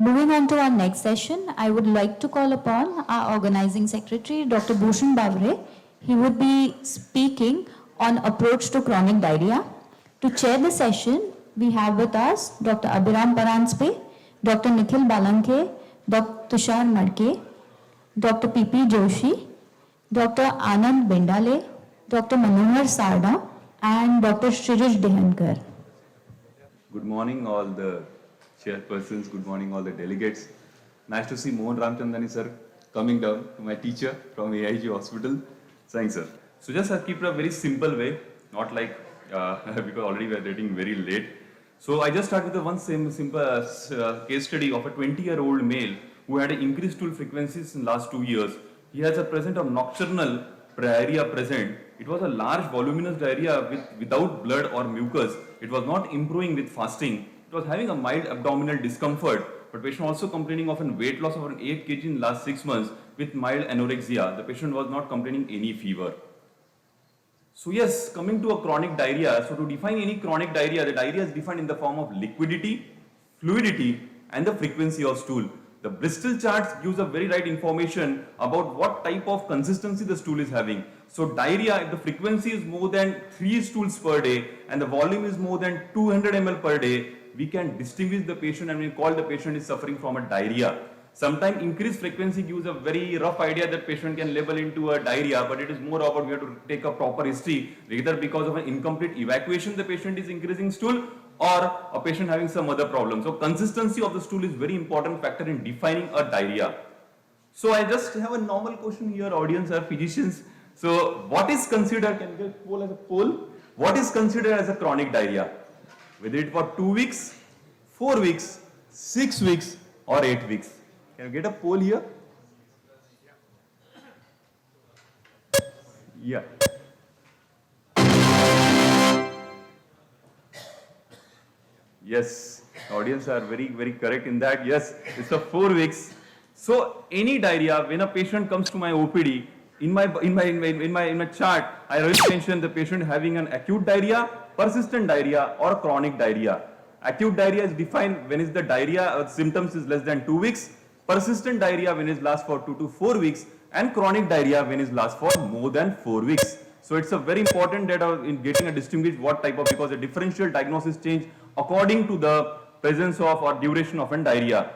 Moving on to our next session, I would like to call upon our organizing secretary, Dr. Bhushan Bhaware. He would be speaking on approach to chronic diarrhea. To chair the session, we have with us Dr. Abhiram Paranspe, Dr. Nikhil Balanke, Dr. Tushar Madke, Dr. P.P. Joshi, Dr. Anand Bendale, Dr. Manohar Sarda, and Dr. Shirish Dehankar. Good morning, all the chairpersons. Good morning, all the delegates. Nice to see Mohan Ramchandani sir coming down, my teacher from AIG Hospital. Thanks, sir. So just I'll keep it a very simple way, not like because already we are getting very late. So I just start with the one simple case study of a 20-year-old male who had increased stool frequencies in last 2 years. He has a present of nocturnal diarrhea present. It was a large voluminous diarrhea without blood or mucus. It was not improving with fasting. It was having a mild abdominal discomfort, but patient also complaining of a weight loss of around 8 kg in last 6 months with mild anorexia. The patient was not complaining any fever. So yes, coming to a chronic diarrhea. So to define any chronic diarrhea, the diarrhea is defined in the form of liquidity, fluidity, and the frequency of stool. The Bristol charts gives a very right information about what type of consistency the stool is having. So diarrhea, if the frequency is more than 3 stools per day and the volume is more than 200 ml per day, we can distinguish the patient and we call the patient is suffering from a diarrhea. Sometimes increased frequency gives a very rough idea that patient can label into a diarrhea, but it is more about we have to take a proper history, either because of an incomplete evacuation the patient is increasing stool or a patient having some other problem. So consistency of the stool is very important factor in defining a diarrhea. So I just have a normal question here, audience or physicians. So what is considered, can we get poll as a poll? What is considered as a chronic diarrhea? Whether it for 2 weeks, 4 weeks, 6 weeks or 8 weeks. Can you get a poll here? Yeah. Yes, audience are very correct in that. Yes, it's a 4 weeks. So any diarrhea, when a patient comes to my OPD, in my chart, I always mention the patient having an acute diarrhea, persistent diarrhea, or chronic diarrhea. Acute diarrhea is defined when is the diarrhea symptoms is less than 2 weeks. Persistent diarrhea when it lasts for 2 to 4 weeks, and chronic diarrhea when it lasts for more than 4 weeks. So it's a very important that in getting a distinguished what type of, because the differential diagnosis change according to the presence of or duration of an diarrhea.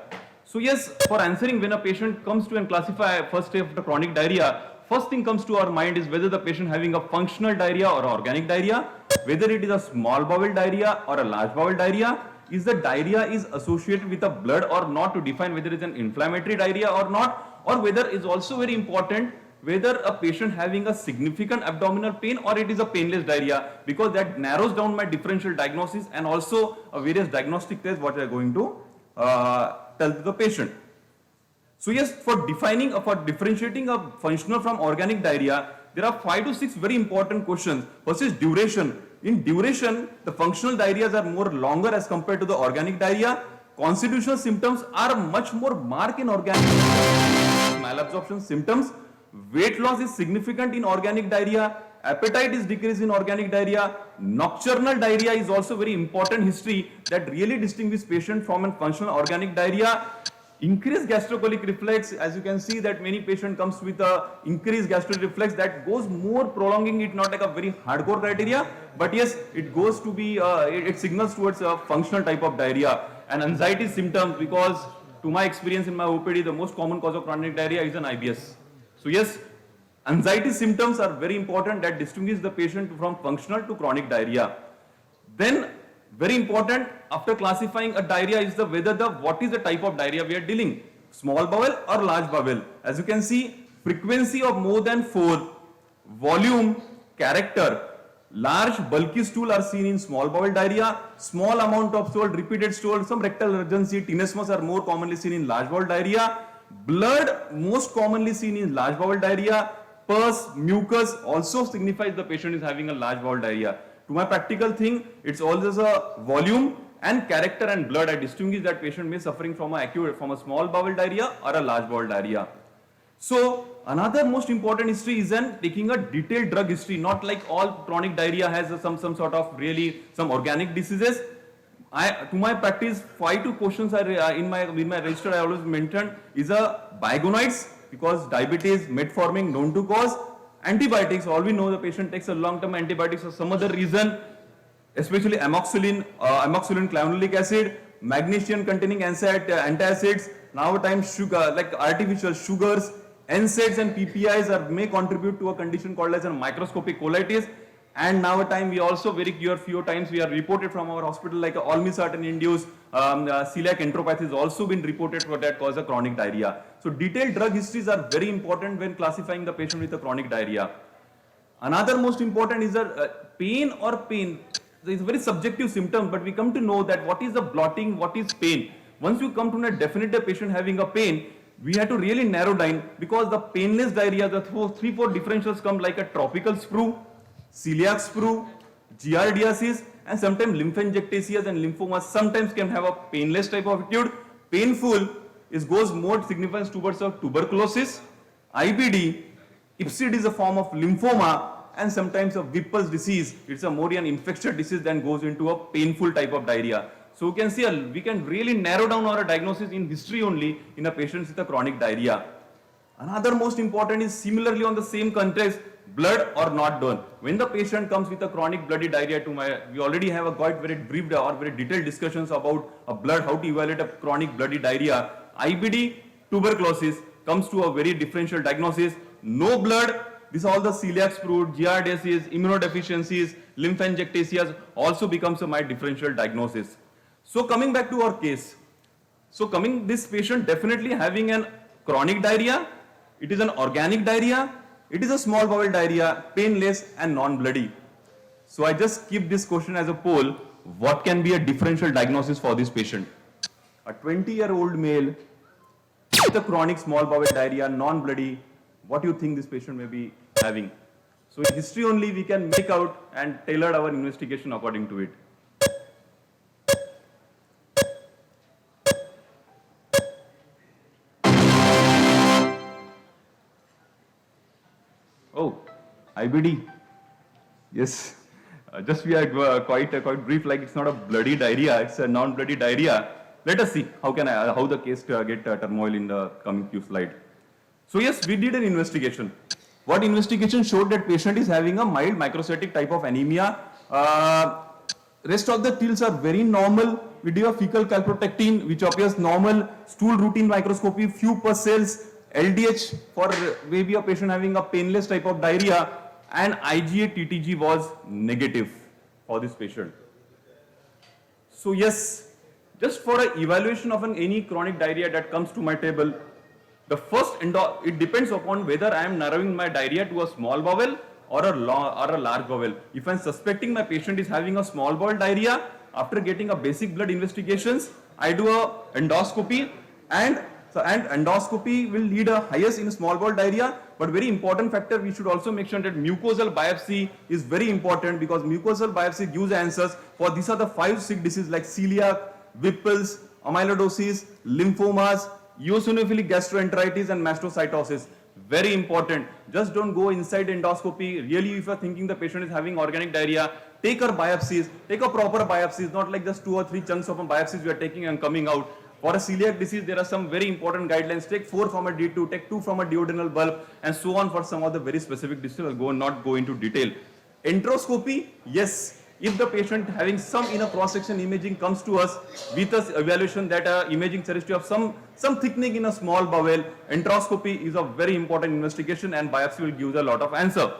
So yes, for answering when a patient comes to and classify first stage of the chronic diarrhea, first thing comes to our mind is whether the patient having a functional diarrhea or organic diarrhea, whether it is a small bowel diarrhea or a large bowel diarrhea, is the diarrhea is associated with a blood or not, to define whether it's an inflammatory diarrhea or not, or whether is also very important whether a patient having a significant abdominal pain or it is a painless diarrhea, because that narrows down my differential diagnosis and also various diagnostic tests what we are going to tell to the patient. So yes, for differentiating a functional from organic diarrhea, there are 5 to 6 very important questions. First is duration. In duration, the functional diarrheas are more longer as compared to the organic diarrhea. Constitutional symptoms are much more marked in organic malabsorption symptoms. Weight loss is significant in organic diarrhea. Appetite is decreased in organic diarrhea. Nocturnal diarrhea is also very important history that really distinguishes patient from a functional organic diarrhea. Increased gastrocolic reflex, as you can see that many patient comes with a increased gastrocolic reflex that goes more prolonging it, not like a very hardcore criteria, but yes, it goes to be, it signals towards a functional type of diarrhea. And anxiety symptoms, because to my experience in my OPD, the most common cause of chronic diarrhea is an IBS. So yes, anxiety symptoms are very important that distinguish the patient from functional to chronic diarrhea. Then very important after classifying a diarrhea is the whether what is the type of diarrhea we are dealing, small bowel or large bowel. As you can see, frequency of more than 4, volume, character. Large bulky stool are seen in small bowel diarrhea, small amount of stool, repeated stool, some rectal urgency, tenesmus are more commonly seen in large bowel diarrhea. Blood most commonly seen in large bowel diarrhea. Pus, mucus also signifies the patient is having a large bowel diarrhea. To my practical thing, it's always a volume and character and blood. I distinguish that patient may suffering from a small bowel diarrhea or a large bowel diarrhea. So another most important history is taking a detailed drug history. Not like all chronic diarrhea has some sort of really some organic diseases. to my practice, 5 questions are in my register. I always mentioned is a biogonoids, because diabetes, metformin known to cause, antibiotics. All we know, the patient takes a long-term antibiotics for some other reason, especially amoxicillin, clavulanic acid, magnesium containing antacids, nowadays sugar, like artificial sugars, NSAIDs and PPIs may contribute to a condition called as a microscopic colitis. And now we also very clear few times we are reported from our hospital like olmesartan induced celiac enteropathy has also been reported for that cause of chronic diarrhea. So detailed drug histories are very important when classifying the patient with a chronic diarrhea. Another most important is pain or pain. It's a very subjective symptom, but we come to know that what is the blotting, what is pain. Once you come to a definitive patient having a pain, we have to really narrow down, because the painless diarrhea, the 3-4 differentials come like a tropical sprue, celiac sprue, giardiasis, and sometimes lymphangiectasias and lymphomas sometimes can have a painless type of attitude. Painful goes more significance towards a tuberculosis, IBD, IPSID is a form of lymphoma, and sometimes a Whipple's disease. It's a more an infectious disease than goes into a painful type of diarrhea. So we can see we can really narrow down our diagnosis in history only in a patient with a chronic diarrhea. Another most important is similarly on the same context, blood or not done. When the patient comes with a chronic bloody diarrhea we already have a quite very brief or very detailed discussions about a blood, how to evaluate a chronic bloody diarrhea. IBD, tuberculosis comes to a very differential diagnosis. No blood, this all the celiac sprue, giardiasis, immunodeficiencies, lymphangiectasias also becomes my differential diagnosis. So coming back to our case, this patient definitely having an chronic diarrhea, it is an organic diarrhea, it is a small bowel diarrhea, painless and non-bloody. So I just keep this question as a poll, what can be a differential diagnosis for this patient? A 20-year-old male with a chronic small bowel diarrhea, non-bloody, what do you think this patient may be having? So in history only we can make out and tailor our investigation according to it. Oh, IBD. Yes. Just we are quite brief, like it's not a bloody diarrhea, it's a non-bloody diarrhea. Let us see how the case get turmoil in the coming few slides. So yes, we did an investigation. What investigation showed that patient is having a mild microcytic type of anemia. Rest of the tills are very normal. We do a fecal calprotectin, which appears normal. Stool routine microscopy, few pus cells. LDH for maybe a patient having a painless type of diarrhea, and IgA TTG was negative for this patient. So yes, just for an evaluation of any chronic diarrhea that comes to my table, the first it depends upon whether I am narrowing my diarrhea to a small bowel or a large bowel. If I am suspecting my patient is having a small bowel diarrhea, after getting a basic blood investigations, I do a endoscopy and endoscopy will lead a highest in small bowel diarrhea, but very important factor we should also make sure that mucosal biopsy is very important, because mucosal biopsy gives answers for these are the 5-6 diseases like celiac, Whipple's, amyloidosis, lymphomas, eosinophilic gastroenteritis and mastocytosis. Very important. Just don't go inside endoscopy. Really, if you are thinking the patient is having organic diarrhea, take her biopsies, take a proper biopsies, not like just 2 or 3 chunks of biopsies we are taking and coming out. For a celiac disease, there are some very important guidelines. Take 4 from a D2, take 2 from a duodenal bulb, and so on for some of the very specific diseases. I'll not go into detail. Enteroscopy, yes. If the patient having some inner cross-section imaging comes to us with an evaluation that imaging suggests to have some thickening in a small bowel, enteroscopy is a very important investigation and biopsy will give a lot of answer.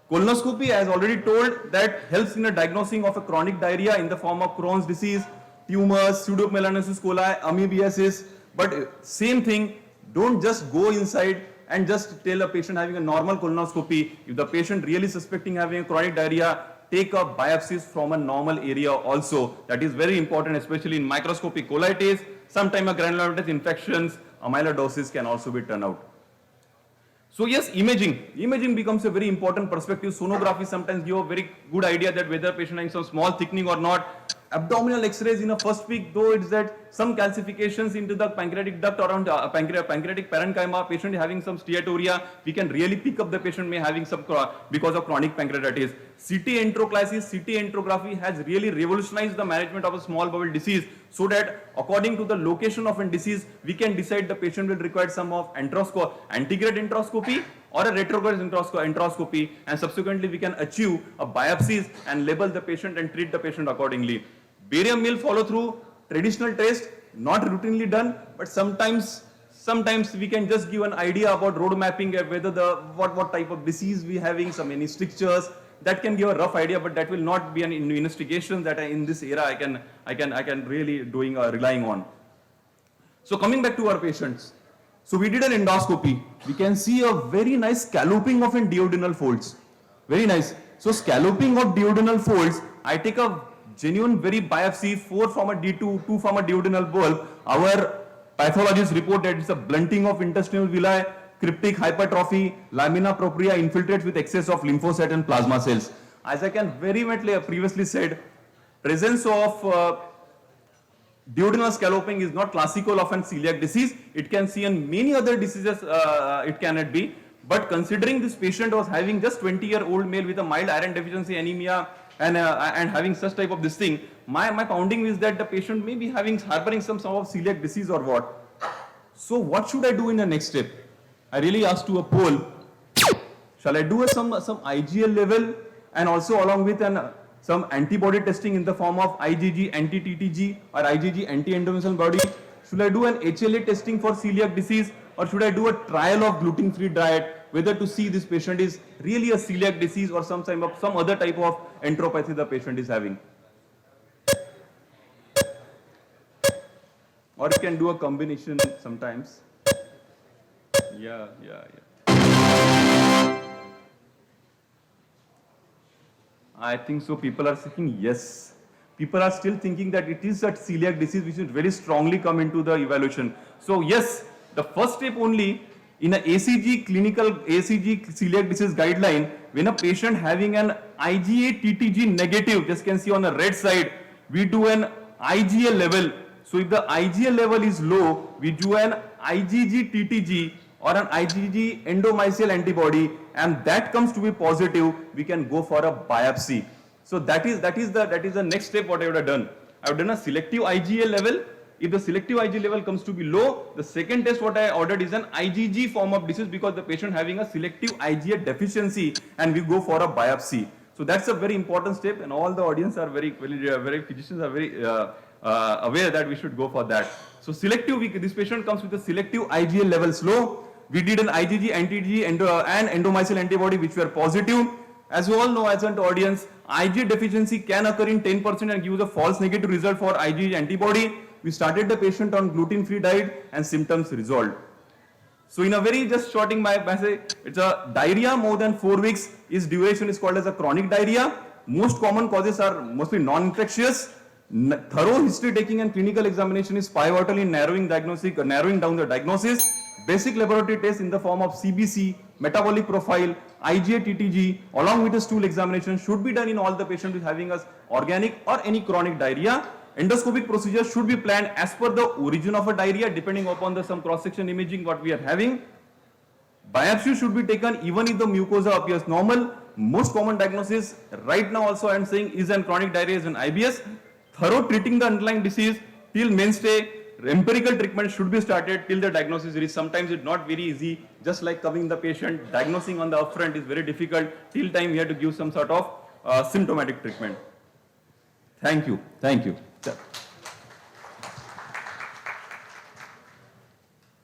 Colonoscopy, as already told, that helps in a diagnosing of a chronic diarrhea in the form of Crohn's disease, tumors, pseudomelanosis coli, amoebiasis. But same thing, don't just go inside and just tell a patient having a normal colonoscopy. If the patient really suspecting having a chronic diarrhea, take a biopsies from a normal area also. That is very important, especially in microscopic colitis. Sometimes a granulomatous infections, amyloidosis can also be turned out. So yes, imaging becomes a very important perspective. Sonography sometimes give a very good idea that whether patient having some small thickening or not. Abdominal X-rays in a first week, though it's that some calcifications into the pancreatic duct around pancreatic parenchyma, patient having some steatorrhea, we can really pick up the patient may having some because of chronic pancreatitis. CT enteroclysis, CT enterography has really revolutionized the management of a small bowel disease, so that according to the location of a disease, we can decide the patient will require some of antegrade enteroscopy or a retrograde enteroscopy, and subsequently we can achieve a biopsies and label the patient and treat the patient accordingly. Barium meal follow through, traditional test, not routinely done, but sometimes we can just give an idea about road mapping, whether what type of disease we having, any strictures, that can give a rough idea, but that will not be an investigation that in this era I can really relying on. So coming back to our patients. So we did an endoscopy. We can see a very nice scalloping of duodenal folds. Very nice. So scalloping of duodenal folds, I take a genuine very biopsy, 4 from a D2, 2 from a duodenal bulb. Our pathologists report that it's a blunting of intestinal villi, cryptic hypertrophy, lamina propria infiltrates with excess of lymphocyte and plasma cells. As I can very much previously said, presence of duodenal scalloping is not classical of an celiac disease. It can see in many other diseases, it cannot be. But considering this patient was having just 20-year-old male with a mild iron deficiency anemia and having such type of this thing, my pounding is that the patient may be harboring some sort of celiac disease or what. So what should I do in the next step? I really asked to a poll, shall I do some IgL level and also along with some antibody testing in the form of IgG anti-TTG or IgG anti-endometrial body? Should I do an HLA testing for celiac disease, or should I do a trial of gluten-free diet, whether to see this patient is really a celiac disease or some other type of enteropathy the patient is having? Or you can do a combination sometimes. Yeah. I think so. People are saying yes. People are still thinking that it is a celiac disease which should very strongly come into the evaluation. So yes, the first step only in a clinical ACG celiac disease guideline, when a patient having an IgA TTG negative, just can see on the red side, we do an IgA level. So if the IgA level is low, we do an IgG TTG or an IgG endomysial antibody, and that comes to be positive, we can go for a biopsy. So that is the next step what I would have done. I would have done a selective IgA level. If the selective IgA level comes to be low, the second test what I ordered is an IgG form of disease, because the patient having a selective IgA deficiency, and we go for a biopsy. So that's a very important step, and all the audience are very physicians are very aware that we should go for that. So selective, this patient comes with a selective IgA levels low. We did an IgG, anti-TTG and endomysial antibody which were positive. As you all know, as an audience, IgA deficiency can occur in 10% and gives a false negative result for IgG antibody. We started the patient on gluten-free diet and symptoms resolved. So in a very just shorting my message, it's a diarrhea more than 4 weeks duration is called as a chronic diarrhea. Most common causes are mostly non-infectious. Thorough history taking and clinical examination is pivotal in narrowing down the diagnosis. Basic laboratory tests in the form of CBC, metabolic profile, IgA TTG, along with a stool examination should be done in all the patients with having a organic or any chronic diarrhea. Endoscopic procedure should be planned as per the origin of a diarrhea, depending upon some cross-section imaging what we are having. Biopsy should be taken even if the mucosa appears normal. Most common diagnosis right now also I am saying is an chronic diarrhea, is an IBS. Thorough treating the underlying disease till mainstay. Empirical treatment should be started till the diagnosis is. Sometimes it's not very easy, just like coming the patient, diagnosing on the upfront is very difficult. Till time we have to give some sort of symptomatic treatment. Thank you.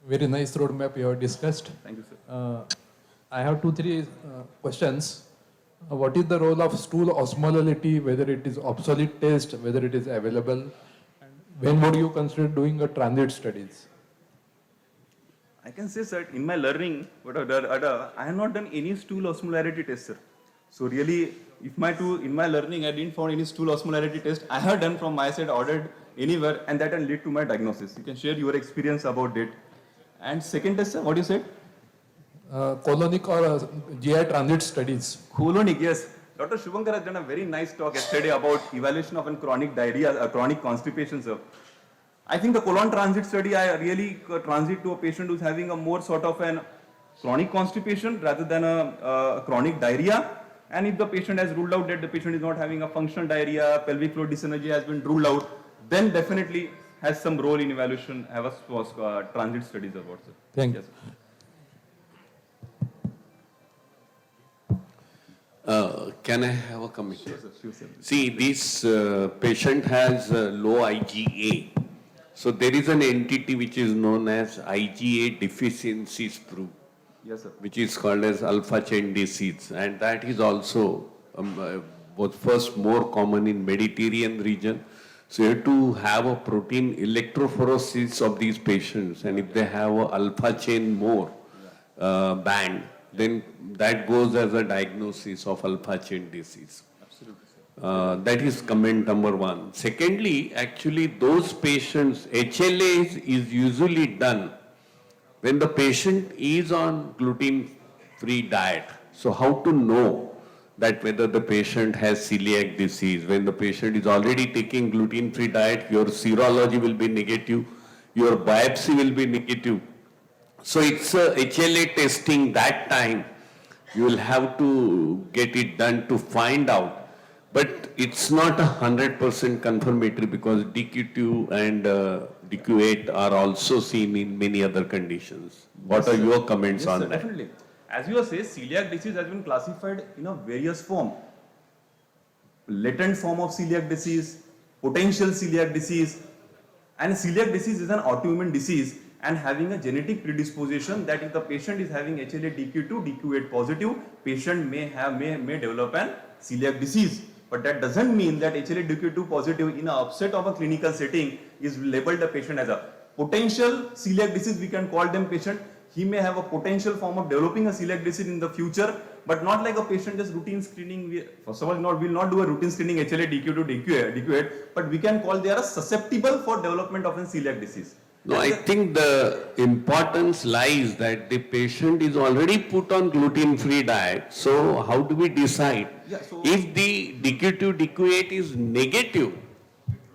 Very nice roadmap you have discussed. Thank you, sir. I have 2-3 questions. What is the role of stool osmolality, whether it is obsolete test, whether it is available? When would you consider doing a transit studies? I can say, sir, in my learning, I have not done any stool osmolarity test, sir. So really, in my learning, I didn't find any stool osmolarity test. I have done from my side, ordered anywhere, and that will lead to my diagnosis. You can share your experience about it. And second test, sir, what you said? Colonic or GI transit studies. Colonic, yes. Dr. Shubhankar has done a very nice talk yesterday about evaluation of a chronic diarrhea, chronic constipation, sir. I think the colon transit study, I really transit to a patient who's having a more sort of an chronic constipation rather than a chronic diarrhea. And if the patient has ruled out that the patient is not having a functional diarrhea, pelvic floor dysenergy has been ruled out, then definitely has some role in evaluation, have a transit studies about it. Thank Yes. Can I have a comment? Sure, sir. See, this patient has low IgA. So there is an entity which is known as IgA deficiency sprue, Yes, sir. which is called as alpha chain disease, and that is also was first more common in Mediterranean region. So you have to have a protein electrophoresis of these patients, and if they have a alpha chain more band, then that goes as a diagnosis of alpha chain disease. Absolutely, sir. That is comment number one. Secondly, actually those patients, HLA is usually done when the patient is on gluten-free diet. So how to know that whether the patient has celiac disease? When the patient is already taking gluten-free diet, your serology will be negative, your biopsy will be negative. So it's a HLA testing that time. You will have to get it done to find out. But it's not 100% confirmatory because DQ2 and DQ8 are also seen in many other conditions. What are your comments Yes, on sir, that? definitely. As you say, celiac disease has been classified in a various form. Latent form of celiac disease, potential celiac disease, and celiac disease is an autoimmune disease and having a genetic predisposition that if the patient is having HLA DQ2, DQ8 positive, patient may develop an celiac disease. But that doesn't mean that HLA DQ2 positive in an upset of a clinical setting is labeled the patient as a potential celiac disease. We can call them patient. He may have a potential form of developing a celiac disease in the future, but not like a patient just routine screening. First of all, we'll not do a routine screening HLA DQ2, DQ8, but we can call they are susceptible for development of a celiac disease. No, I think the importance lies that the patient is already put on gluten-free diet. So how do we decide? Yeah, so- If the DQ2, DQ8 is negative,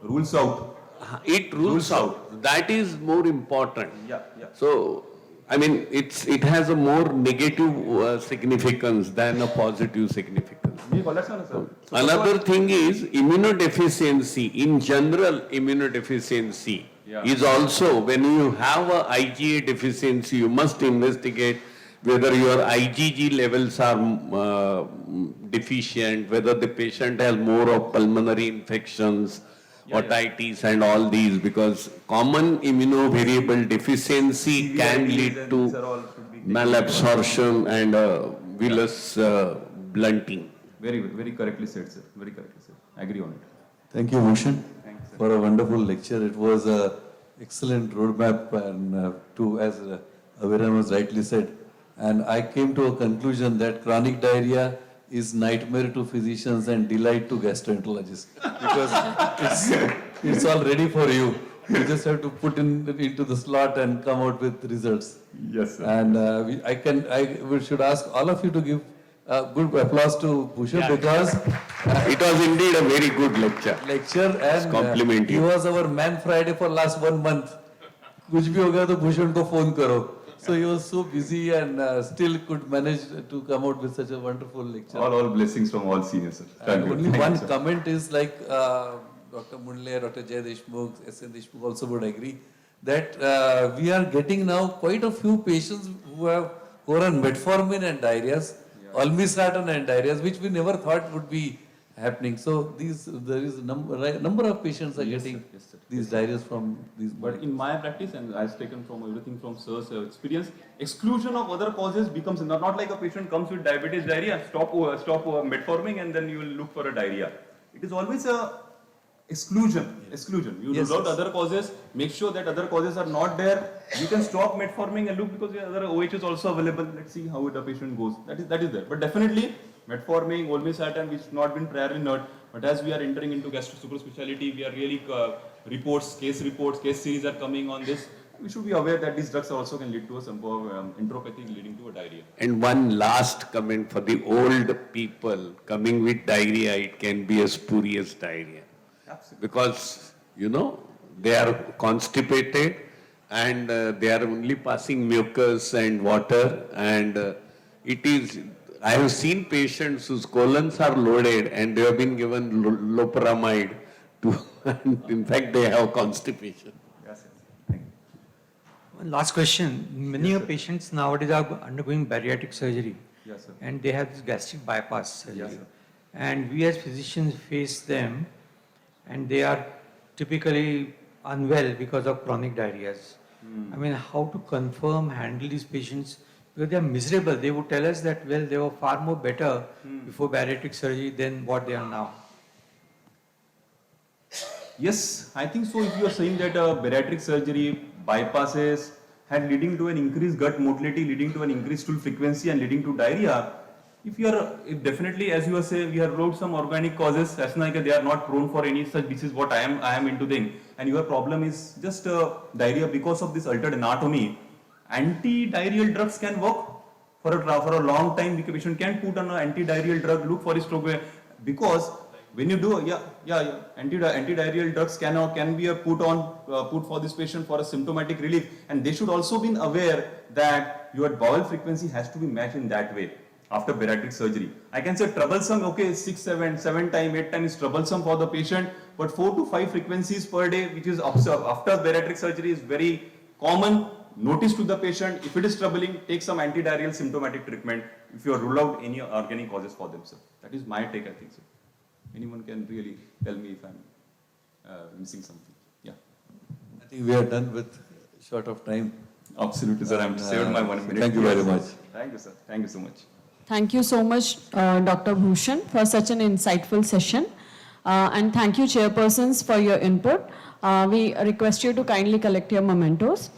Rules out. it rules out. That is more important. Yeah, yeah. So, I mean, it has a more negative significance than a positive significance. Me call that, sir. So Another thing is immunodeficiency. In general, immunodeficiency is also, when you have a IgA deficiency, you must investigate whether your IgG levels are deficient, whether the patient has more of pulmonary infections, otitis and all these, because common immunovariable deficiency can lead to malabsorption and villus blunting. Very correctly said, sir. Very correctly said. I agree on it. Thank you, Bhushan, Thanks, sir. for a wonderful lecture. It was an excellent roadmap and as Aviran was rightly said. And I came to a conclusion that chronic diarrhea is nightmare to physicians and delight to gastroenterologists because it's all ready for you. You just have to put into the slot and come out with results. Yes, sir. And we should ask all of you to give good applause to Bhushan because It was indeed a very good lecture. and compliment he you. was our man Friday for last 1 month. कुछ भी हो गया तो भूषण को phone करो. So he was so busy and still could manage to come out with such a wonderful lecture. All blessings from all seniors, sir. Thank you. Only Thank you, one sir. comment is like Dr. Mundle, Dr. Jay Deshmukh, S.N. Deshmukh also would agree that we are getting now quite a few patients who are on metformin and diarrheas, olmesartan and diarrheas, which we never thought would be happening. So there is a number of patients are getting Yes, sir. these diarrheas from these. But in my practice, and I've taken from everything from sir's experience, exclusion of other causes becomes not like a patient comes with diabetes diarrhea, stop metformin and then you will look for a diarrhea. It is always a exclusion. You Yes, rule out yes. other causes, make sure that other causes are not there. You can stop metformin and look because the other OH is also available. Let's see how the patient goes. That is there. But definitely metformin, olmesartan, which not been priorly known. But as we are entering into super specialty, we are really case series are coming on this. We should be aware that these drugs also can lead to a some enteropathy leading to a diarrhea. And one last comment for the old people coming with diarrhea, it can be a spurious diarrhea. Absolutely. Because, they are constipated and they are only passing mucus and water, and it is, I have seen patients whose colons are loaded and they have been given loperamide to, and in fact they have constipation. Yes, yes. Thank you. One last question. Many of patients nowadays are undergoing bariatric surgery. Yes, sir. And they have this gastric bypass surgery. Yes, sir. And we as physicians face them, and they are typically unwell because of chronic diarrheas. I mean, how to confirm, handle these patients, because they are miserable. They would tell us that, well, they were far more better before bariatric surgery than what they are now. Yes, I think so. If you are saying that bariatric surgery bypasses had leading to an increased gut motility, leading to an increased stool frequency and leading to diarrhea, if definitely, as you are saying, we have wrote some organic causes, as like they are not prone for any such disease, what I am into thing, and your problem is just diarrhea because of this altered anatomy. Anti-diarrheal drugs can work for a long time. The patient can put on an anti-diarrheal drug, look for his stroke, because when you do, anti-diarrheal drugs can be put for this patient for a symptomatic relief, and they should also be aware that your bowel frequency has to be matched in that way after bariatric surgery. I can say troublesome, okay, 6, 7 times, 8 times is troublesome for the patient, but 4 to 5 frequencies per day, which is observed after bariatric surgery, is very common. Notice to the patient. If it is troubling, take some anti-diarrheal symptomatic treatment if you are ruled out any organic causes for themselves. That is my take, I think so. Anyone can really tell me if I'm missing something. Yeah. I think we are done with short of time. Absolutely, sir. I'm saved my 1 minute. Thank you very much. Thank you, sir. Thank you so much. Thank you so much, Dr. Bhushan, for such an insightful session. And thank you, chairpersons, for your input. We request you to kindly collect your mementos.